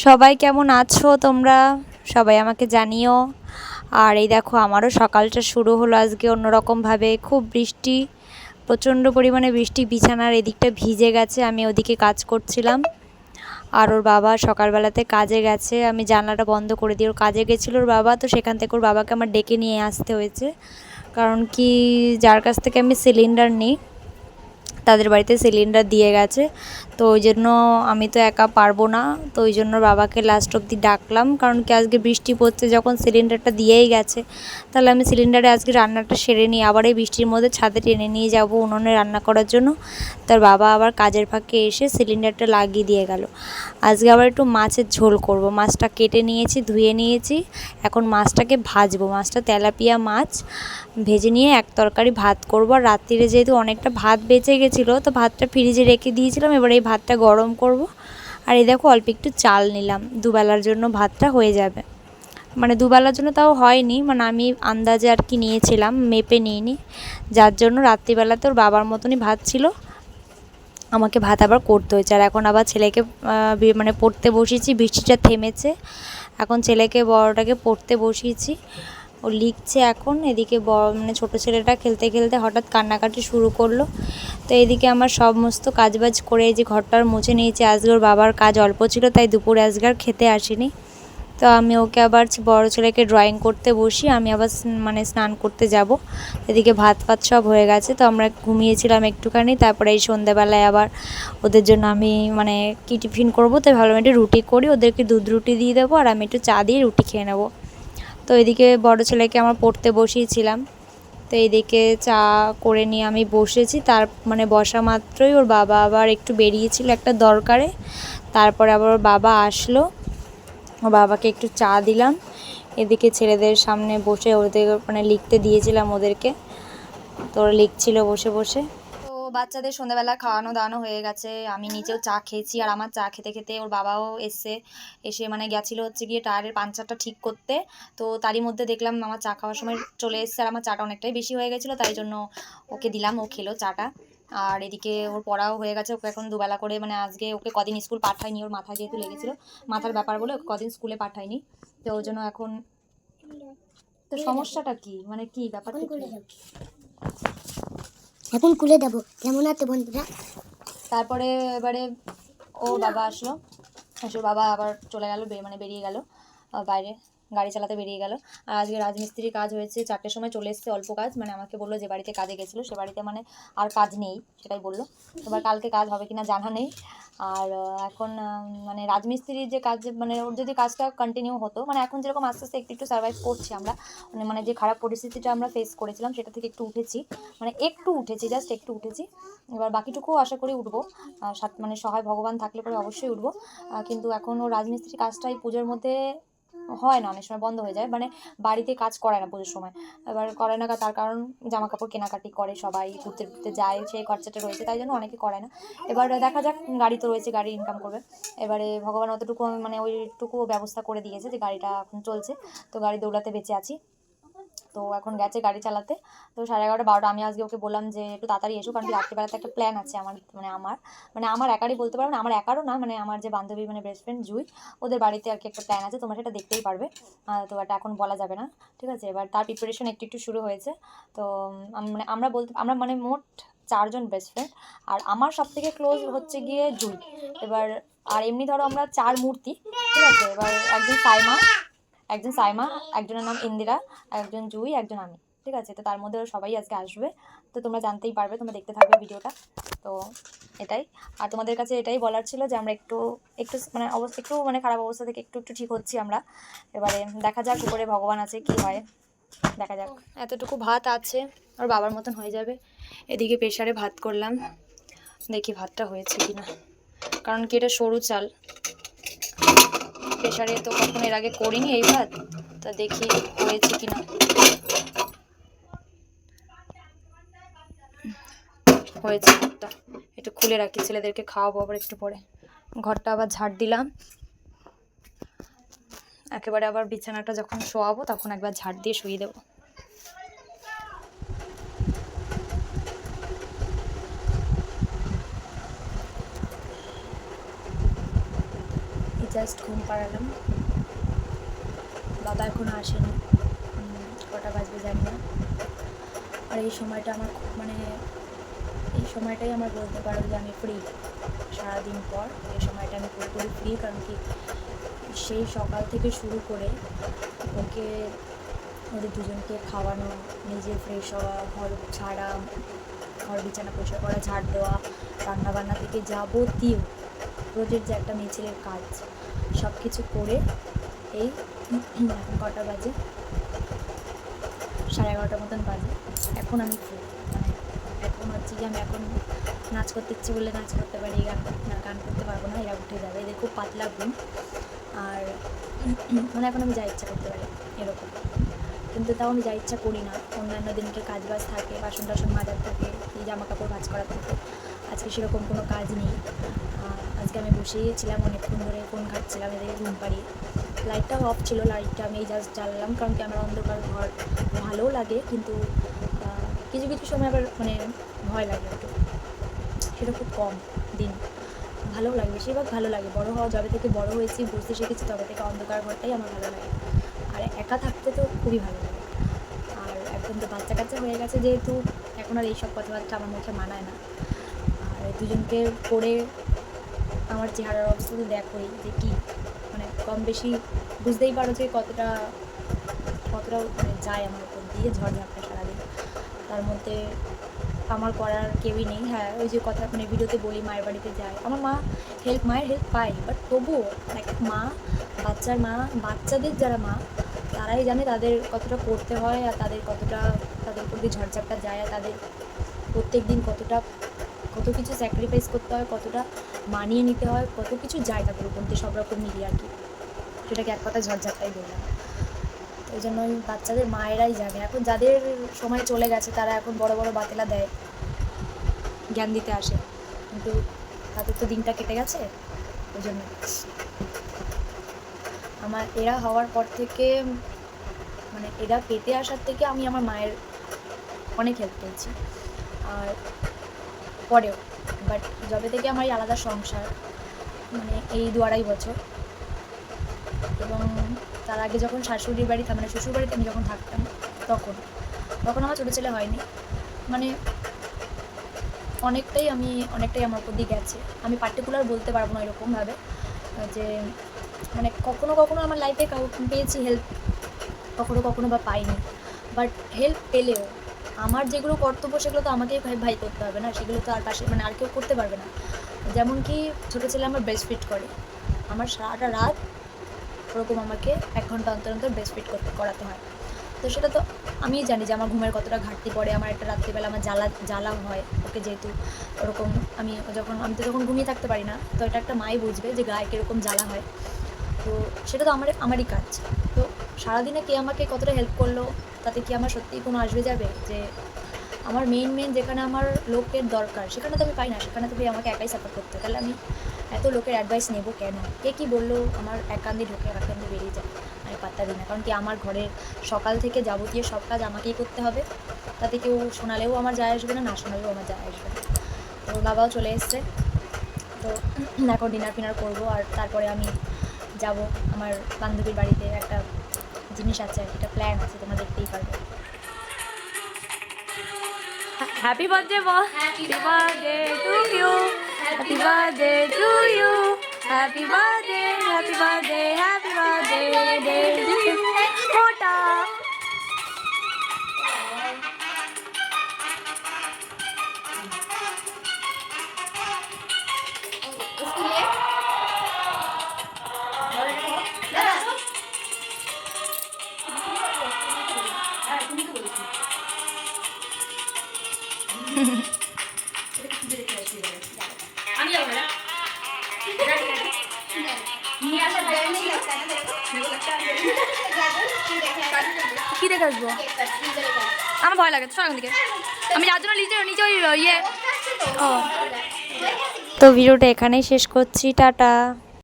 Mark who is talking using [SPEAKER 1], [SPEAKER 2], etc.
[SPEAKER 1] সবাই কেমন আছো তোমরা? সবাই আমাকে জানিও। আর এই দেখো আমারও সকালটা শুরু হলো আজকে অন্যরকমভাবে। খুব বৃষ্টি, প্রচণ্ড পরিমাণে বৃষ্টি, বিছানার এদিকটা ভিজে গেছে। আমি ওদিকে কাজ করছিলাম। আর ওর বাবা সকালবেলাতে কাজে গেছে, আমি জানলাটা বন্ধ করে দিয়ে ওর কাজে গেছিলো ওর বাবা, তো সেখান থেকে ওর বাবাকে আমার ডেকে নিয়ে আসতে হয়েছে। কারণ কি, যার কাছ থেকে আমি সিলিন্ডার নিই তাদের বাড়িতে সিলিন্ডার দিয়ে গেছে, তো ওই জন্য আমি তো একা পারবো না। তো ওই জন্য বাবাকে লাস্ট অবধি ডাকলাম, কারণ কি আজকে বৃষ্টি পড়ছে, যখন সিলিন্ডারটা দিয়েই গেছে তাহলে আমি সিলিন্ডারে আজকে রান্নাটা সেরে নিই। আবার এই বৃষ্টির মধ্যে ছাদে টেনে নিয়ে যাব উনুনে রান্না করার জন্য। তার বাবা আবার কাজের ফাঁকে এসে সিলিন্ডারটা লাগিয়ে দিয়ে গেল। আজকে আবার একটু মাছের ঝোল করব। মাছটা কেটে নিয়েছি, ধুয়ে নিয়েছি, এখন মাছটাকে ভাজবো। মাছটা তেলাপিয়া মাছ, ভেজে নিয়ে এক তরকারি ভাত করব। আর রাত্রিরে যেহেতু অনেকটা ভাত বেঁচে গেছিলো, তো ভাতটা ফ্রিজে রেখে দিয়েছিলাম, এবার এই ভাতটা গরম করব। আর এই দেখো অল্প একটু চাল নিলাম, দুবেলার জন্য ভাতটা হয়ে যাবে। মানে দুবেলার জন্য তাও হয়নি, মানে আমি আন্দাজে আর কি নিয়েছিলাম, মেপে নিইনি, যার জন্য রাত্রিবেলাতে ওর বাবার মতনই ভাত ছিল, আমাকে ভাত আবার করতে হয়েছে। আর এখন আবার ছেলেকে মানে পড়তে বসিয়েছি, বৃষ্টিটা থেমেছে, এখন ছেলেকে বড়টাকে পড়তে বসিয়েছি, ও লিখছে এখন। এদিকে মানে ছোটো ছেলেটা খেলতে খেলতে হঠাৎ কান্নাকাটি শুরু করলো। তো এদিকে আমার সমস্ত কাজবাজ করে এই যে ঘরটার মুছে নিয়েছি। আজকে ওর বাবার কাজ অল্প ছিল, তাই দুপুরে আজকে আর খেতে আসেনি। তো আমি ওকে আবার বড় ছেলেকে ড্রয়িং করতে বসি, আমি আবার মানে স্নান করতে যাব। এদিকে ভাত ফাত সব হয়ে গেছে, তো আমরা ঘুমিয়েছিলাম একটুখানি। তারপরে এই সন্ধ্যাবেলায় আবার ওদের জন্য আমি মানে কি টিফিন করবো, তাই ভালো একটু রুটি করি, ওদেরকে দুধ রুটি দিয়ে দেবো, আর আমি একটু চা দিয়ে রুটি খেয়ে নেবো। তো এদিকে বড় ছেলেকে আমার পড়তে বসিয়েছিলাম, তো এইদিকে চা করে নিয়ে আমি বসেছি। তার মানে বসা মাত্রই ওর বাবা আবার একটু বেরিয়েছিল একটা দরকারে, তারপরে আবার ওর বাবা আসলো, ওর বাবাকে একটু চা দিলাম। এদিকে ছেলেদের সামনে বসে ওদের মানে লিখতে দিয়েছিলাম ওদেরকে, তো ওরা লিখছিল বসে বসে। তো বাচ্চাদের সন্ধ্যাবেলা খাওয়ানো দাওয়ানো হয়ে গেছে, আমি নিজেও চা খেয়েছি। আর আমার চা খেতে খেতে ওর বাবাও এসে মানে গেছিলো হচ্ছে গিয়ে টায়ারের পাংচারটা ঠিক করতে। তো তারই মধ্যে দেখলাম আমার চা খাওয়ার সময় চলে এসছে, আর আমার চাটা অনেকটাই বেশি হয়ে গেছিলো, তাই জন্য ওকে দিলাম, ও খেলো চাটা। আর এদিকে ওর পড়াও হয়ে গেছে, ওকে এখন দুবেলা করে মানে আজকে ওকে কদিন স্কুল পাঠায়নি, ওর মাথায় যেহেতু লেগেছিলো, মাথার ব্যাপার বলে ওকে কদিন স্কুলে পাঠায়নি। তো ওই জন্য এখন তো সমস্যাটা কি, মানে কি ব্যাপারটা কি?
[SPEAKER 2] এখন খুলে দেবো, কেমন আছে বন্ধুরা?
[SPEAKER 1] তারপরে এবারে ও বাবা আসলো, বাবা আবার চলে গেল, মানে বেরিয়ে গেল বাইরে, গাড়ি চালাতে বেরিয়ে গেল। আর আজকে রাজমিস্ত্রির কাজ হয়েছে, 4টের সময় চলে এসছে, অল্প কাজ, মানে আমাকে বললো যে বাড়িতে কাজে গেছিলো সে বাড়িতে মানে আর কাজ নেই, সেটাই বললো। এবার কালকে কাজ হবে কিনা জানা নেই। আর এখন মানে রাজমিস্ত্রির যে কাজ, মানে ওর যদি কাজটা কন্টিনিউ হতো, মানে এখন যেরকম আস্তে আস্তে একটু একটু সার্ভাইভ করছি আমরা, মানে যে খারাপ পরিস্থিতিটা আমরা ফেস করেছিলাম সেটা থেকে একটু উঠেছি, মানে একটু উঠেছি, জাস্ট একটু উঠেছি। এবার বাকিটুকুও আশা করি উঠবো, মানে সহায় ভগবান থাকলে পরে অবশ্যই উঠবো। কিন্তু এখনও রাজমিস্ত্রির কাজটাই পুজোর মধ্যে হয় না, অনেক সময় বন্ধ হয়ে যায়, মানে বাড়িতে কাজ করায় না পুজোর সময়। এবার করে না, তার কারণ জামা কাপড় কেনাকাটি করে, সবাই ঘুরতে ঘুরতে যায়, সেই খরচাটা রয়েছে, তাই জন্য অনেকে করে না। এবার দেখা যাক, গাড়ি তো রয়েছে, গাড়ি ইনকাম করবে। এবারে ভগবান অতটুকু মানে ওইটুকু ব্যবস্থা করে দিয়েছে যে গাড়িটা এখন চলছে, তো গাড়ি দৌড়াতে বেঁচে আছি। তো এখন গেছে গাড়ি চালাতে, তো 11:30 12টা। আমি আজকে ওকে বললাম যে একটু তাড়াতাড়ি এসো, কারণ কি রাত্রিবেলাতে একটা প্ল্যান আছে আমার, মানে আমার একারই বলতে পারবো না, আমার একারও না, মানে আমার যে বান্ধবী মানে বেস্ট ফ্রেন্ড জুই, ওদের বাড়িতে আর কি একটা প্ল্যান আছে, তোমরা সেটা দেখতেই পারবে। তো এটা এখন বলা যাবে না, ঠিক আছে। এবার তার প্রিপারেশন একটু একটু শুরু হয়েছে। তো মানে আমরা মানে মোট 4জন বেস্ট ফ্রেন্ড, আর আমার সব থেকে ক্লোজ হচ্ছে গিয়ে জুই। এবার আর এমনি ধরো আমরা 4 মূর্তি, ঠিক আছে। এবার একজন সাইমা, একজনের নাম ইন্দিরা, একজন জুই, একজন আমি, ঠিক আছে। তো তার মধ্যে সবাই আজকে আসবে, তো তোমরা জানতেই পারবে, তোমরা দেখতে থাকবে ভিডিওটা। তো এটাই, আর তোমাদের কাছে এটাই বলার ছিল যে আমরা একটু একটু মানে অবস্থা একটু মানে খারাপ অবস্থা থেকে একটু একটু ঠিক হচ্ছি আমরা। এবারে দেখা যাক উপরে ভগবান আছে, কি হয় দেখা যাক। এতটুকু ভাত আছে, ওর বাবার মতন হয়ে যাবে। এদিকে প্রেশারে ভাত করলাম, দেখি ভাতটা হয়েছে কিনা, কারণ কি এটা সরু চাল, প্রেশারে তো কখনো এর আগে করিনি এই ভাত, তা দেখি হয়েছে কিনা। হয়েছে ভাতটা, একটু খুলে রাখি, ছেলেদেরকে খাওয়াবো আবার একটু পরে। ঘরটা আবার ঝাড় দিলাম, একেবারে আবার বিছানাটা যখন শোয়াবো তখন একবার ঝাড় দিয়ে শুয়ে দেবো। জাস্ট ঘুম পাড়ালাম, বাবা এখনও আসেনি, কটা বাজবে জানি না। আর এই সময়টা আমার মানে এই সময়টাই আমার বলতে পারো যে আমি ফ্রি, সারাদিন পর এই সময়টা আমি পুরোপুরি ফ্রি। কারণ কি সেই সকাল থেকে শুরু করে ওকে ওদের দুজনকে খাওয়ানো, নিজে ফ্রেশ হওয়া, ঘর ছাড়া, ঘর বিছানা পরিষ্কার করা, ঝাড় দেওয়া, রান্নাবান্না থেকে যাবতীয় রোজের যে একটা মেয়ে ছেলের কাজ সব কিছু করে এই এখন কটা বাজে, 11:30 মতন বাজে। এখন আমি ফ্রি, মানে এখন হচ্ছে যে আমি এখন নাচ করতে ইচ্ছে বললে নাচ করতে পারি, গান করতে পারবো না, এরা উঠে যাবে, এদের খুব পাতলা ঘুম। আর মানে এখন আমি যা ইচ্ছা করতে পারি এরকম, কিন্তু তাও আমি যা ইচ্ছা করি না। অন্যান্য দিনকে কাজ বাজ থাকে, বাসন টাসন মাজার থাকে, এই জামা কাপড় ভাঁজ করা থাকে, আজকে সেরকম কোনো কাজ নেই। আজকে আমি বসেইছিলাম অনেকক্ষণ ধরে, ফোন ঘাটছিলাম, এদিকে ঘুম পাড়িয়ে। লাইটটাও অফ ছিল, লাইটটা আমি জাস্ট জ্বাললাম, কারণ কি আমার অন্ধকার ঘর ভালোও লাগে, কিন্তু কিছু কিছু সময় আবার মানে ভয় লাগে একটু, সেটা খুব কম দিন। ভালোও লাগে, বেশিরভাগ ভালো লাগে। বড়ো হওয়া, যবে থেকে বড়ো হয়েছি, বুঝতে শিখেছি, তবে থেকে অন্ধকার ঘরটাই আমার ভালো লাগে। আর একা থাকতে তো খুবই ভালো লাগে। আর একদম তো বাচ্চা কাচ্চা হয়ে গেছে যেহেতু, এখন আর এইসব কথাবার্তা আমার মুখে মানায় না। আর দুজনকে করে আমার চেহারার অবস্থা তো দেখোই যে কী, মানে কম বেশি বুঝতেই পারো যে কতটা মানে যায় আমার উপর দিয়ে ঝড়ঝাপটা সারাদিন। তার মধ্যে আমার করার কেউই নেই। হ্যাঁ, ওই যে কথা মানে ভিডিওতে বলি মায়ের বাড়িতে যাই, আমার মায়ের হেল্প পাই, বাট তবুও একটা মা, বাচ্চাদের যারা মা, তারাই জানে তাদের কতটা করতে হয়, আর তাদের উপর দিয়ে ঝড়ঝাপটা যায়, আর তাদের প্রত্যেক দিন কত কিছু স্যাক্রিফাইস করতে হয়, কতটা মানিয়ে নিতে হয়, কত কিছু যায় তাদের উপর দিয়ে, সব রকম মিলিয়ে আর কি। সেটাকে এক কথা ঝড়ঝাপটাই বললাম। ওই জন্য ওই বাচ্চাদের মায়েরাই জানে। এখন যাদের সময় চলে গেছে তারা এখন বড় বড় বাতেলা দেয়, জ্ঞান দিতে আসে, কিন্তু তাদের তো দিনটা কেটে গেছে। ওই জন্য আমার এরা হওয়ার পর থেকে, মানে এরা পেতে আসার থেকে আমি আমার মায়ের অনেক হেল্প পেয়েছি। আর পরেও, বাট যবে থেকে আমার এই আলাদা সংসার, মানে এই 2-2.5 বছর, এবং তার আগে যখন শাশুড়ির বাড়ি, মানে শ্বশুর বাড়িতে আমি যখন থাকতাম, তখন আমার ছোটো ছেলে হয়নি, মানে অনেকটাই আমার উপর দিয়ে গেছে। আমি পার্টিকুলার বলতে পারবো না এরকমভাবে যে, মানে কখনো আমার লাইফে পেয়েছি হেল্প, কখনো বা পাইনি। বাট হেল্প পেলেও আমার যেগুলো কর্তব্য সেগুলো তো আমাকেই ভাই করতে হবে না, সেগুলো তো আর পাশে মানে আর কেউ করতে পারবে না। যেমন কি ছোটো ছেলে আমার ব্রেস্ট ফিড করে, আমার সারাটা রাত ওরকম আমাকে 1 ঘন্টা অন্তর অন্তর ব্রেস্ট ফিড করাতে হয়। তো সেটা তো আমিই জানি যে আমার ঘুমের কতটা ঘাটতি পড়ে, আমার একটা রাত্রিবেলা আমার জ্বালা হয় ওকে, যেহেতু ওরকম আমি তো যখন ঘুমিয়ে থাকতে পারি না, তো এটা একটা মাই বুঝবে যে গায়ে কীরকম জ্বালা হয়। তো সেটা তো আমারই কাজ। তো সারাদিনে কে আমাকে কতটা হেল্প করলো, তাতে কি আমার সত্যিই কোনো আসবে যাবে? যে আমার মেন যেখানে আমার লোকের দরকার, সেখানে তো আমি পাই না, সেখানে তো আমাকে একাই সাপোর্ট করতে হয়। তাহলে আমি এত লোকের অ্যাডভাইস নেব কেন? কে কী বললো, আমার এক কান দিয়ে ঢোকে, এক কান দিয়ে বেরিয়ে যায়, আমি পাত্তা দিই না। কারণ কি আমার ঘরের সকাল থেকে যাবতীয় সব কাজ আমাকেই করতে হবে, তাতে কেউ শোনালেও আমার যায় আসবে না, না শোনালেও আমার যায় আসবে না। তো বাবাও চলে এসছে, তো এখন ডিনার করবো, আর তারপরে আমি যাব আমার বান্ধবীর বাড়িতে। একটা জিনিস আছে, একটা প্ল্যান আছে, তোমরা দেখতেই পারবে। হ্যাপি বার্থডে বল। Happy birthday to you, happy birthday to you, happy birthday, happy birthday, happy birthday to you. মোটা কি দেখে আসবো? আমার ভয় লাগে, শোনো দিকে, আমি যার জন্য নিচে ওই ইয়ে। ও, তো ভিডিওটা এখানেই শেষ করছি, টাটা।